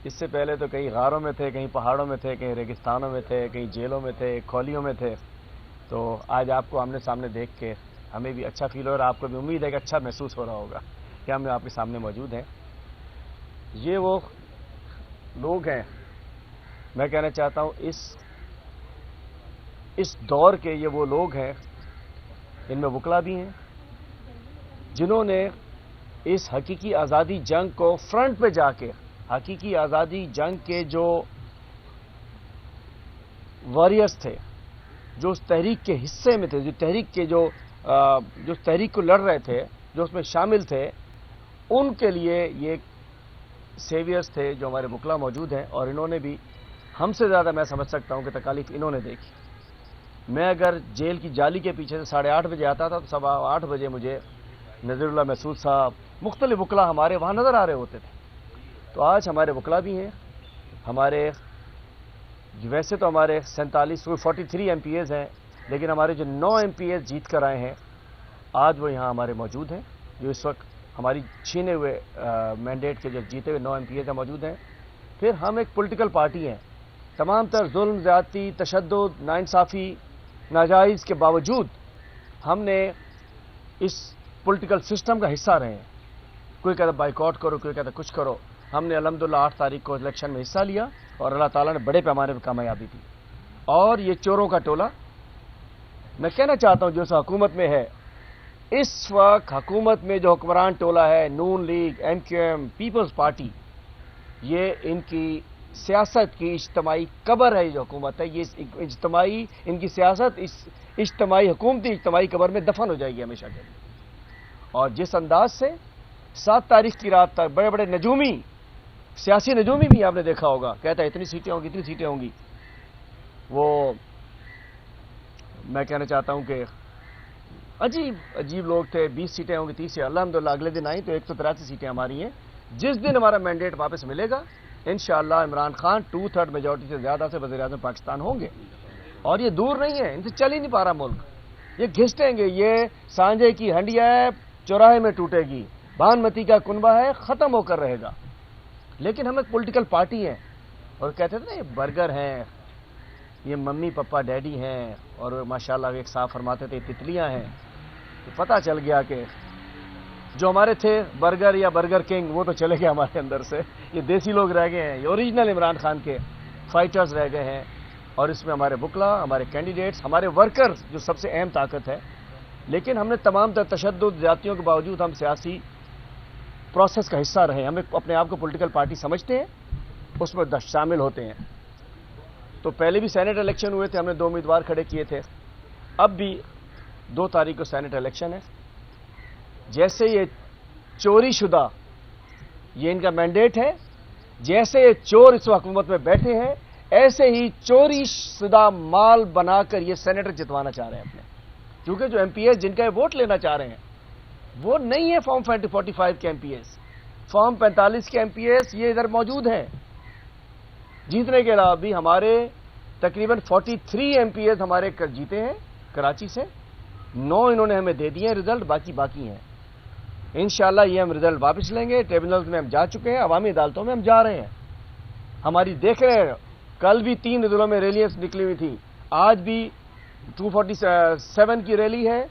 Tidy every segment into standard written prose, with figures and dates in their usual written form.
اس سے پہلے تو کہیں غاروں میں تھے، کہیں پہاڑوں میں تھے، کہیں ریگستانوں میں تھے، کہیں جیلوں میں تھے، کھولیوں میں تھے. تو آج آپ کو آمنے سامنے دیکھ کے ہمیں بھی اچھا فیل ہو رہا ہے، آپ کو بھی امید ہے کہ اچھا محسوس ہو رہا ہوگا کہ ہم آپ کے سامنے موجود ہیں. یہ وہ لوگ ہیں، میں کہنا چاہتا ہوں اس دور کے یہ وہ لوگ ہیں، ان میں وکلا بھی ہیں، جنہوں نے اس حقیقی آزادی جنگ کو فرنٹ پہ جا کے، حقیقی آزادی جنگ کے جو واریئرز تھے، جو اس تحریک کے حصے میں تھے، جو تحریک کے جو تحریک کو لڑ رہے تھے، جو اس میں شامل تھے، ان کے لیے یہ سیویئرز تھے جو ہمارے وکلا موجود ہیں. اور انہوں نے بھی ہم سے زیادہ میں سمجھ سکتا ہوں کہ تکالیف انہوں نے دیکھی. میں اگر جیل کی جالی کے پیچھے سے 8:30 بجے آتا تھا تو 8:15 بجے مجھے نذیر اللہ محسود صاحب، مختلف وکلا ہمارے وہاں نظر آ رہے ہوتے تھے. تو آج ہمارے وکلا بھی ہیں، ہمارے ویسے تو ہمارے 43 ایم پی ایز ہیں، لیکن ہمارے جو 9 ایم پی ایز جیت کر آئے ہیں آج وہ یہاں ہمارے موجود ہیں، جو اس وقت ہماری چھینے ہوئے مینڈیٹ کے جو جیتے ہوئے 9 ایم پی ایز موجود ہیں. پھر ہم ایک پولیٹیکل پارٹی ہیں، تمام تر ظلم، زیادتی، تشدد، ناانصافی، ناجائز کے باوجود ہم نے اس پولیٹیکل سسٹم کا حصہ رہے ہیں. کوئی کہتا بائیکاٹ کرو، کوئی کہتا کچھ کرو. ہم نے الحمدللہ 8 تاریخ کو الیکشن میں حصہ لیا اور اللہ تعالیٰ نے بڑے پیمانے پر کامیابی دی. اور یہ چوروں کا ٹولہ، میں کہنا چاہتا ہوں جو اس حکومت میں ہے، اس وقت حکومت میں جو حکمران ٹولہ ہے، Noon League, M Q M, Peoples Party, یہ ان کی سیاست کی اجتماعی قبر ہے. یہ جو حکومت ہے، یہ اجتماعی، ان کی سیاست اس اجتماعی حکومتی اجتماعی قبر میں دفن ہو جائے گی ہمیشہ کے لیے. اور جس انداز سے 7 تاریخ کی رات تک بڑے بڑے نجومی، سیاسی نجومی بھی آپ نے دیکھا ہوگا، کہتا ہے اتنی سیٹیں ہوں گی، اتنی سیٹیں ہوں گی. وہ میں کہنا چاہتا ہوں کہ عجیب لوگ تھے. 20 سیٹیں ہوں گی، 30 سیٹیں. الحمدللہ اگلے دن آئیں تو 183 سیٹیں ہماری ہیں. جس دن ہمارا مینڈیٹ واپس ملے گا انشاءاللہ عمران خان 2/3 میجورٹی سے زیادہ سے وزیر اعظم پاکستان ہوں گے. اور یہ دور نہیں ہے، ان سے چل ہی نہیں پا رہا ملک. یہ گھسٹیں گے. یہ سانجے کی ہنڈیا ہے، چوراہے میں ٹوٹے گی. بھانمتی کا کنبہ ہے، ختم ہو کر رہے گا. لیکن ہم ایک پولیٹیکل پارٹی ہیں. اور کہتے تھے نا یہ برگر ہیں، یہ ممی پپا ڈیڈی ہیں، اور ماشاءاللہ ایک صاحب فرماتے تھے یہ تتلیاں ہیں. تو پتہ چل گیا کہ جو ہمارے تھے برگر یا برگر کنگ، وہ تو چلے گئے ہمارے اندر سے. یہ دیسی لوگ رہ گئے ہیں، یہ اوریجنل عمران خان کے فائٹرز رہ گئے ہیں. اور اس میں ہمارے وکلا، ہمارے کینڈیڈیٹس، ہمارے ورکرز جو سب سے اہم طاقت ہے. لیکن ہم نے تمام تر تشدد، زیادتیوں کے باوجود ہم سیاسی پروسیس کا حصہ رہے. ہم اپنے آپ کو پولیٹیکل پارٹی سمجھتے ہیں، اس میں شامل ہوتے ہیں. تو پہلے بھی سینٹ الیکشن ہوئے تھے، ہم نے 2 امیدوار کھڑے کیے تھے. اب بھی 2 تاریخ کو سینٹ الیکشن ہے. جیسے یہ چوری شدہ، یہ ان کا مینڈیٹ ہے، جیسے یہ چور اس حکومت میں بیٹھے ہیں، ایسے ہی چوری شدہ مال بنا کر یہ سینیٹر جتوانا چاہ رہے ہیں اپنے. کیونکہ جو ایم پی ایس جن کا یہ ووٹ لینا چاہ رہے ہیں وہ نہیں ہے فارم 45 کے ایم پی ایس، فارم 45 کے ایم پی ایس یہ ادھر موجود ہیں. جیتنے کے علاوہ بھی ہمارے تقریباً 43 ایم پی ایس ہمارے جیتے ہیں کراچی سے. 9 انہوں نے ہمیں دے دیے ہیں رزلٹ، باقی ہیں. انشاءاللہ یہ ہم رزلٹ واپس لیں گے. ٹریبونلز میں ہم جا چکے ہیں، عوامی عدالتوں میں ہم جا رہے ہیں. ہماری دیکھ رہے ہیں، کل بھی 3 ضلعوں میں ریلیاں نکلی ہوئی تھیں. آج بھی 247 کی ریلی ہے،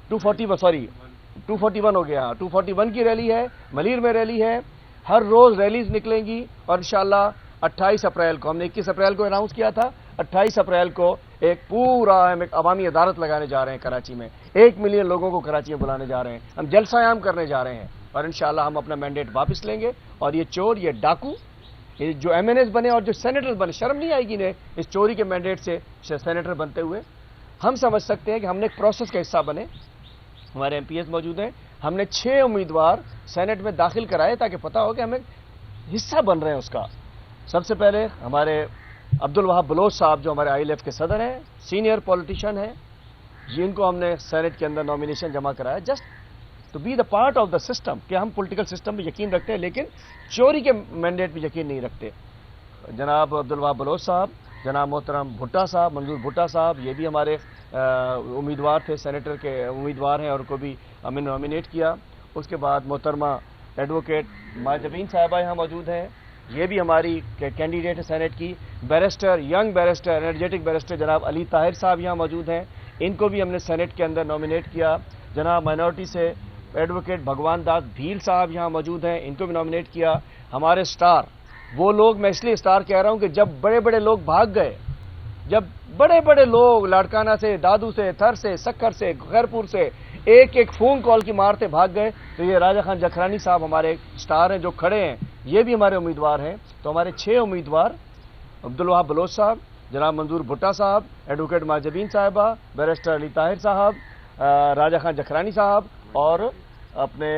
241 ہو گیا، 241 کی ریلی ہے. ملیر میں ریلی ہے. ہر روز ریلیز نکلیں گی. اور انشاءاللہ 28 اپریل کو، ہم نے 21 اپریل کو اناؤنس کیا تھا، 28 اپریل کو ایک پورا ہم ایک عوامی عدالت لگانے جا رہے ہیں کراچی میں. 1 ملین لوگوں کو کراچی میں بلانے جا رہے ہیں. ہم جلسہ عام کرنے جا رہے ہیں. اور انشاءاللہ ہم اپنا مینڈیٹ واپس لیں گے. اور یہ چور، یہ ڈاکو، یہ جو ایم این ایز بنے اور جو سینیٹر بنے، شرم نہیں آئے گی انہیں اس چوری کے مینڈیٹ سے سینیٹر بنتے ہوئے. ہم سمجھ سکتے ہیں کہ ہم نے ایک پروسیس کا حصہ بنے. ہمارے ایم پی ایس موجود ہیں. ہم نے 6 امیدوار سینٹ میں داخل کرائے تاکہ پتہ ہو کہ ہم ایک حصہ بن رہے ہیں اس کا. سب سے پہلے ہمارے عبدالوہاب بلوچ صاحب جو ہمارے آئی ایل ایف کے صدر ہیں، سینئر پولیٹیشین ہیں، جن کو ہم نے سینٹ کے اندر نامینیشن جمع کرایا just to be the part of the system, کہ ہم پولیٹیکل سسٹم میں یقین رکھتے ہیں لیکن چوری کے مینڈیٹ میں یقین نہیں رکھتے. جناب عبدالوہاب بلوچ صاحب، جناب محترم بھٹا صاحب، منظور بھٹا صاحب، یہ بھی ہمارے امیدوار تھے، سینیٹر کے امیدوار ہیں اور ان کو بھی ہم نے نامینیٹ کیا. اس کے بعد محترمہ ایڈوکیٹ ماجبین صاحبہ یہاں موجود ہیں، یہ بھی ہماری کینڈیڈیٹ ہے سینٹ کی. Barrister young barrister energetic barrister جناب علی طاہر صاحب یہاں موجود ہیں, ان کو بھی ہم نے سینٹ کے اندر نامینیٹ کیا. جناب مائنورٹی سے ایڈوکیٹ بھگوان داس بھیل صاحب یہاں موجود ہیں, ان کو بھی نامینیٹ کیا. ہمارے سٹار وہ لوگ, میں اس لیے سٹار کہہ رہا ہوں کہ جب بڑے بڑے لوگ بھاگ گئے, جب بڑے بڑے لوگ لاڑکانہ سے, دادو سے, تھر سے, سکھر سے, خیرپور سے ایک ایک فون کال کی مارتے بھاگ گئے, تو یہ راجہ خان جکھرانی صاحب ہمارے سٹار ہیں جو کھڑے ہیں, یہ بھی ہمارے امیدوار ہیں. تو ہمارے 6 امیدوار عبدالوہاب بلوچ صاحب, جناب منظور بھٹا صاحب, ایڈوکیٹ ماجبین صاحبہ, بیرسٹر علی طاہر صاحب, راجہ خان جکھرانی صاحب اور اپنے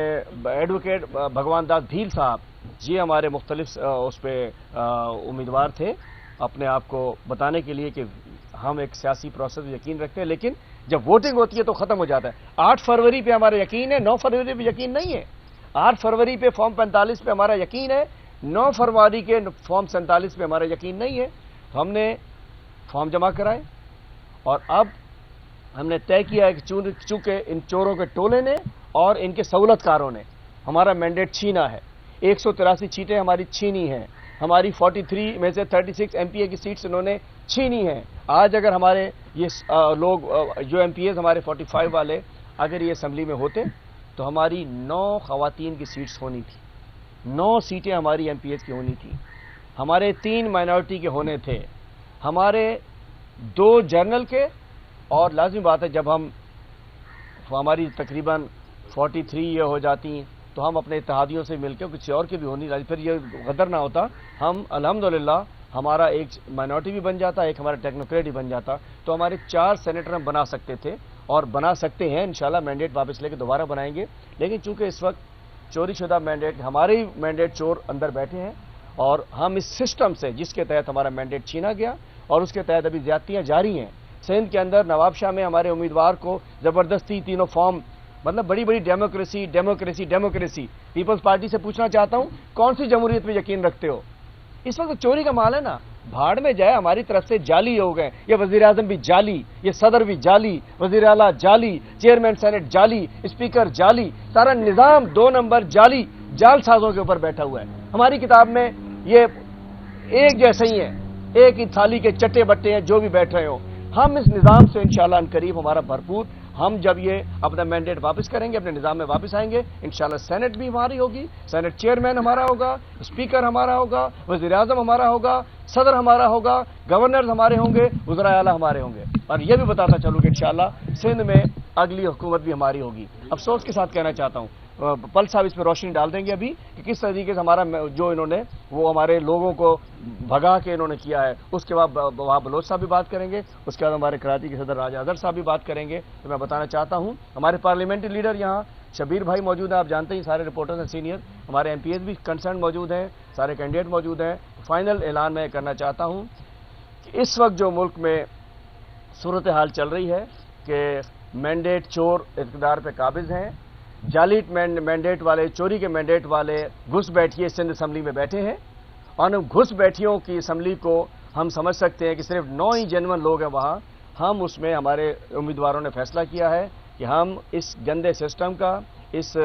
ایڈوکیٹ بھگوان داس بھیل صاحب, یہ ہمارے مختلف اس پہ امیدوار تھے اپنے آپ کو بتانے کے لیے کہ ہم ایک سیاسی پروسیس یقین رکھتے ہیں, لیکن جب ووٹنگ ہوتی ہے تو ختم ہو جاتا ہے. 8 فروری پہ ہمارا یقین ہے, 9 فروری پہ یقین نہیں ہے. 8 فروری پہ فارم 45 پہ ہمارا یقین ہے, 9 فروری کے فارم 47 پہ ہمارا یقین نہیں ہے. ہم نے فارم جمع کرائے اور اب ہم نے طے کیا ہے کہ چونکہ ان چوروں کے ٹولے نے اور ان کے سہولت کاروں نے ہمارا مینڈیٹ چھینا ہے, 183 سیٹیں ہماری چھینی ہیں, ہماری 43 میں سے 36 ایم پی اے کی سیٹس انہوں نے چھینی ہیں. آج اگر ہمارے یہ لوگ جو ایم پی ایز ہمارے 45 والے اگر یہ اسمبلی میں ہوتے تو ہماری 9 خواتین کی سیٹس ہونی تھی, 9 سیٹیں ہماری ایم پی ایز کی ہونی تھی, ہمارے 3 مائنورٹی کے ہونے تھے, ہمارے 2 جرنل کے, اور لازمی بات ہے جب ہماری تقریباً 43 یہ ہو جاتی تو ہم اپنے اتحادیوں سے مل کے کسی اور کی بھی ہونی, پھر یہ غدر نہ ہوتا. ہم الحمدللہ ہمارا ایک مائنورٹی بھی بن جاتا, ایک ہمارا ٹیکنوکریٹ بھی بن جاتا, تو ہمارے 4 سینیٹر ہم بنا سکتے تھے اور بنا سکتے ہیں. انشاءاللہ مینڈیٹ واپس لے کے دوبارہ بنائیں گے, لیکن چونکہ اس وقت چوری شدہ مینڈیٹ, ہمارے ہی مینڈیٹ چور اندر بیٹھے ہیں اور ہم اس سسٹم سے جس کے تحت ہمارا مینڈیٹ چھینا گیا اور اس کے تحت ابھی زیادتیاں جاری ہیں. سندھ کے اندر نواب شاہ میں ہمارے امیدوار کو زبردستی تینوں فارم, مطلب بڑی بڑی democracy democracy democracy. Peoples Party سے پوچھنا چاہتا ہوں کون سی جمہوریت میں یقین رکھتے ہو؟ اس وقت چوری کا مال ہے نا, بھاڑ میں جائے, ہماری طرف سے جعلی ہو گئے. یہ وزیر اعظم بھی جعلی, یہ صدر بھی جعلی, وزیر اعلیٰ جعلی, چیئرمین سینٹ جعلی, اسپیکر جعلی, سارا نظام 2 نمبر جعلی جال سازوں کے اوپر بیٹھا ہوا ہے. ہماری کتاب میں یہ ایک جیسے ہی ہیں, ایک ہی تھالی کے چٹے بٹے ہیں جو بھی بیٹھ رہے ہو. ہم اس نظام سے انشاءاللہ عنقریب ہمارا بھرپور, ہم جب یہ اپنا مینڈیٹ واپس کریں گے, اپنے نظام میں واپس آئیں گے, انشاءاللہ سینٹ بھی ہماری ہوگی, سینٹ چیئرمین ہمارا ہوگا, اسپیکر ہمارا ہوگا, وزیر اعظم ہمارا ہوگا, صدر ہمارا ہوگا, گورنرز ہمارے ہوں گے, وزراء اعلیٰ ہمارے ہوں گے. اور یہ بھی بتاتا چلوں کہ انشاءاللہ سندھ میں اگلی حکومت بھی ہماری ہوگی. افسوس کے ساتھ کہنا چاہتا ہوں, پل صاحب اس پہ روشنی ڈال دیں گے ابھی کہ کس طریقے سے ہمارا جو انہوں نے وہ ہمارے لوگوں کو بھگا کے انہوں نے کیا ہے. اس کے بعد وہاں بلوچ صاحب بھی بات کریں گے, اس کے بعد ہمارے کراچی کے صدر راجہ اظہر صاحب بھی بات کریں گے. تو میں بتانا چاہتا ہوں ہمارے پارلیمنٹری لیڈر یہاں شبیر بھائی موجود ہیں, آپ جانتے ہیں سارے رپورٹرز ہیں سینئر, ہمارے ایم پی ایز بھی کنسرن موجود ہیں, سارے کینڈیڈیٹ موجود ہیں. فائنل اعلان میں کرنا چاہتا ہوں کہ اس وقت جو ملک میں صورتحال چل رہی ہے کہ مینڈیٹ چور اقتدار پہ قابض ہیں, جعلی مینڈیٹ والے, چوری کے مینڈیٹ والے گھس بیٹھیے سندھ اسمبلی میں بیٹھے ہیں, اور ان گھس بیٹھیوں کی اسمبلی کو ہم سمجھ سکتے ہیں کہ صرف 9 ہی جینون لوگ ہیں وہاں. ہم اس میں ہمارے امیدواروں نے فیصلہ کیا ہے کہ ہم اس گندے سسٹم کا, اس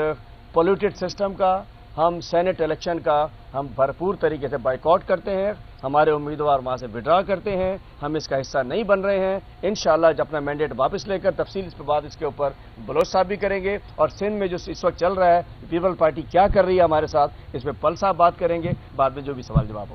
پولیوٹڈ سسٹم کا, ہم سینٹ الیکشن کا ہم بھرپور طریقے سے بائیکاٹ کرتے ہیں. ہمارے امیدوار وہاں سے وڈرا کرتے ہیں, ہم اس کا حصہ نہیں بن رہے ہیں. انشاءاللہ جب اپنا مینڈیٹ واپس لے کر تفصیل اس پہ بات اس کے اوپر بلوچ صاحب بھی کریں گے, اور سندھ میں جو اس وقت چل رہا ہے پیپل پارٹی کیا کر رہی ہے ہمارے ساتھ, اس پہ پل صاحب بات کریں گے. بعد میں جو بھی سوال جواب ہوگا